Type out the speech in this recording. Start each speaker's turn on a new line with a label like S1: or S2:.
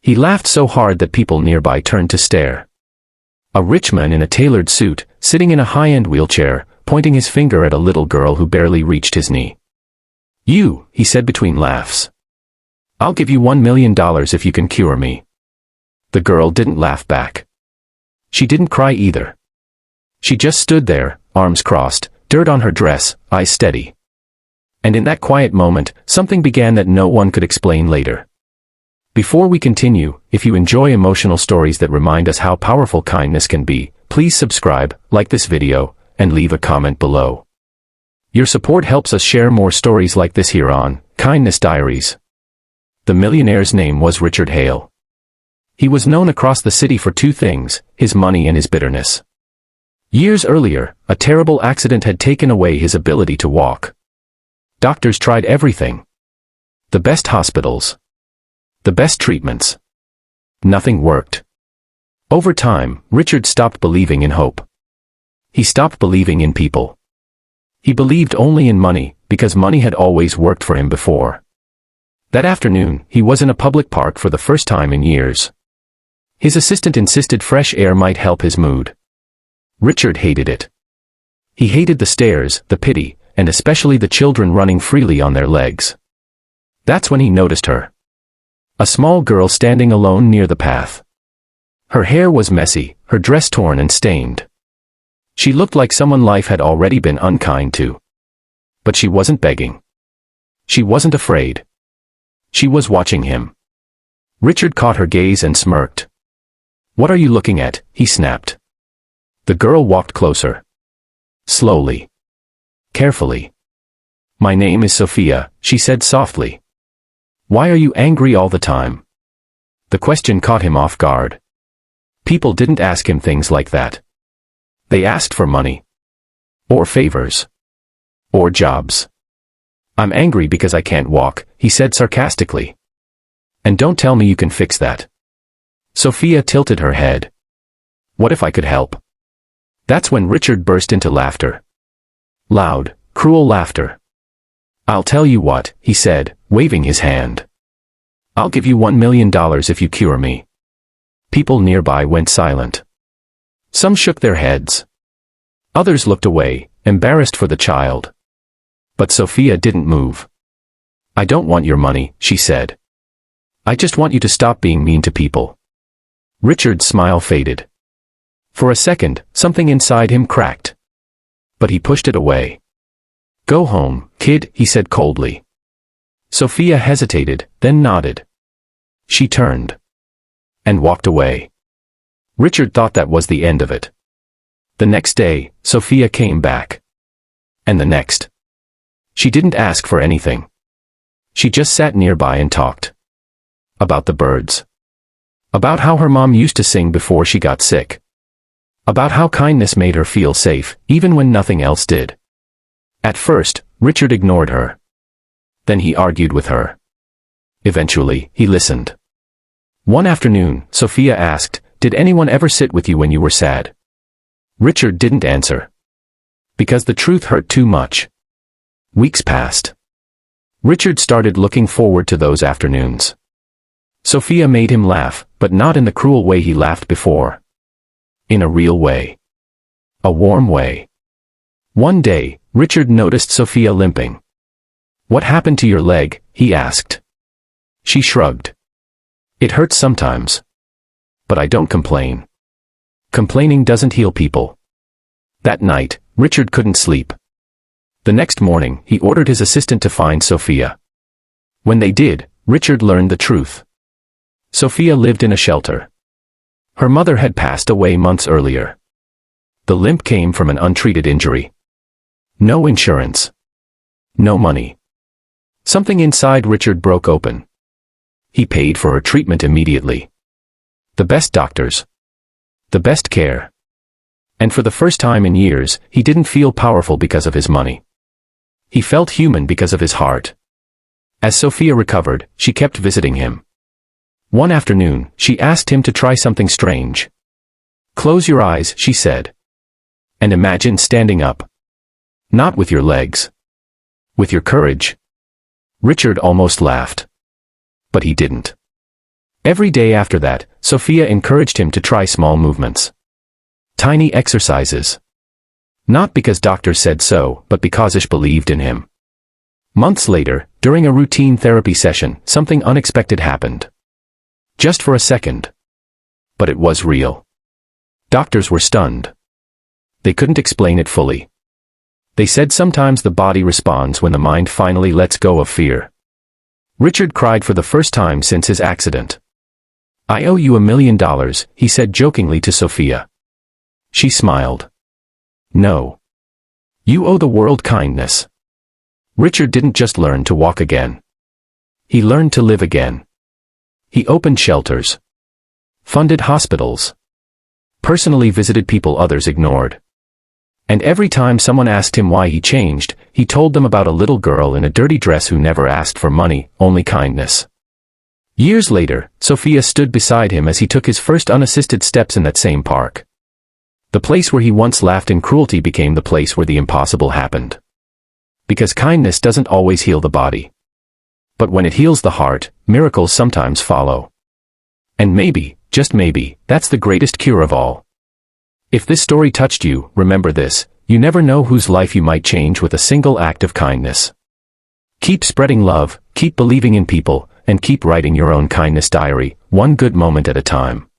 S1: He laughed so hard that people nearby turned to stare. A rich man in a tailored suit, sitting in a high-end wheelchair, pointing his finger at a little girl who barely reached his knee. "You," he said between laughs. "I'll give you $1 million if you can cure me." The girl didn't laugh back. She didn't cry either. She just stood there, arms crossed, dirt on her dress, eyes steady. And in that quiet moment, something began that no one could explain later. Before we continue, if you enjoy emotional stories that remind us how powerful kindness can be, please subscribe, like this video, and leave a comment below. Your support helps us share more stories like this here on Kindness Diaries. The millionaire's name was Richard Hale. He was known across the city for two things, his money and his bitterness. Years earlier, a terrible accident had taken away his ability to walk. Doctors tried everything. The best hospitals. The best treatments. Nothing worked. Over time, Richard stopped believing in hope. He stopped believing in people. He believed only in money, because money had always worked for him before. That afternoon, he was in a public park for the first time in years. His assistant insisted fresh air might help his mood. Richard hated it. He hated the stares, the pity, and especially the children running freely on their legs. That's when he noticed her. A small girl standing alone near the path. Her hair was messy, her dress torn and stained. She looked like someone life had already been unkind to. But she wasn't begging. She wasn't afraid. She was watching him. Richard caught her gaze and smirked. "What are you looking at?" he snapped. The girl walked closer. Slowly. Carefully. "My name is Sophia," she said softly. "Why are you angry all the time?" The question caught him off guard. People didn't ask him things like that. They asked for money. Or favors. Or jobs. "I'm angry because I can't walk," he said sarcastically. "And don't tell me you can fix that." Sophia tilted her head. "What if I could help?" That's when Richard burst into laughter. Loud, cruel laughter. "I'll tell you what," he said, waving his hand. "I'll give you $1 million if you cure me." People nearby went silent. Some shook their heads. Others looked away, embarrassed for the child. But Sophia didn't move. "I don't want your money," she said. "I just want you to stop being mean to people." Richard's smile faded. For a second, something inside him cracked. But he pushed it away. "Go home, kid," he said coldly. Sophia hesitated, then nodded. She turned. And walked away. Richard thought that was the end of it. The next day, Sophia came back. And the next. She didn't ask for anything. She just sat nearby and talked. About the birds. About how her mom used to sing before she got sick. About how kindness made her feel safe, even when nothing else did. At first, Richard ignored her. Then he argued with her. Eventually, he listened. One afternoon, Sophia asked, "Did anyone ever sit with you when you were sad?" Richard didn't answer. Because the truth hurt too much. Weeks passed. Richard started looking forward to those afternoons. Sophia made him laugh, but not in the cruel way he laughed before. In a real way. A warm way. One day, Richard noticed Sophia limping. "What happened to your leg?" he asked. She shrugged. "It hurts sometimes. But I don't complain. Complaining doesn't heal people." That night, Richard couldn't sleep. The next morning, he ordered his assistant to find Sophia. When they did, Richard learned the truth. Sophia lived in a shelter. Her mother had passed away months earlier. The limp came from an untreated injury. No insurance. No money. Something inside Richard broke open. He paid for her treatment immediately. The best doctors. The best care. And for the first time in years, he didn't feel powerful because of his money. He felt human because of his heart. As Sophia recovered, she kept visiting him. One afternoon, she asked him to try something strange. "Close your eyes," she said. "And imagine standing up. Not with your legs. With your courage." Richard almost laughed. But he didn't. Every day after that, Sophia encouraged him to try small movements. Tiny exercises. Not because doctors said so, but because she believed in him. Months later, during a routine therapy session, something unexpected happened. Just for a second. But it was real. Doctors were stunned. They couldn't explain it fully. They said sometimes the body responds when the mind finally lets go of fear. Richard cried for the first time since his accident. "I owe you $1 million, he said jokingly to Sophia. She smiled. "No. You owe the world kindness." Richard didn't just learn to walk again. He learned to live again. He opened shelters. Funded hospitals. Personally visited people others ignored. And every time someone asked him why he changed, he told them about a little girl in a dirty dress who never asked for money, only kindness. Years later, Sophia stood beside him as he took his first unassisted steps in that same park. The place where he once laughed in cruelty became the place where the impossible happened. Because kindness doesn't always heal the body. But when it heals the heart, miracles sometimes follow. And maybe, just maybe, that's the greatest cure of all. If this story touched you, remember this: you never know whose life you might change with a single act of kindness. Keep spreading love, keep believing in people, and keep writing your own kindness diary, one good moment at a time.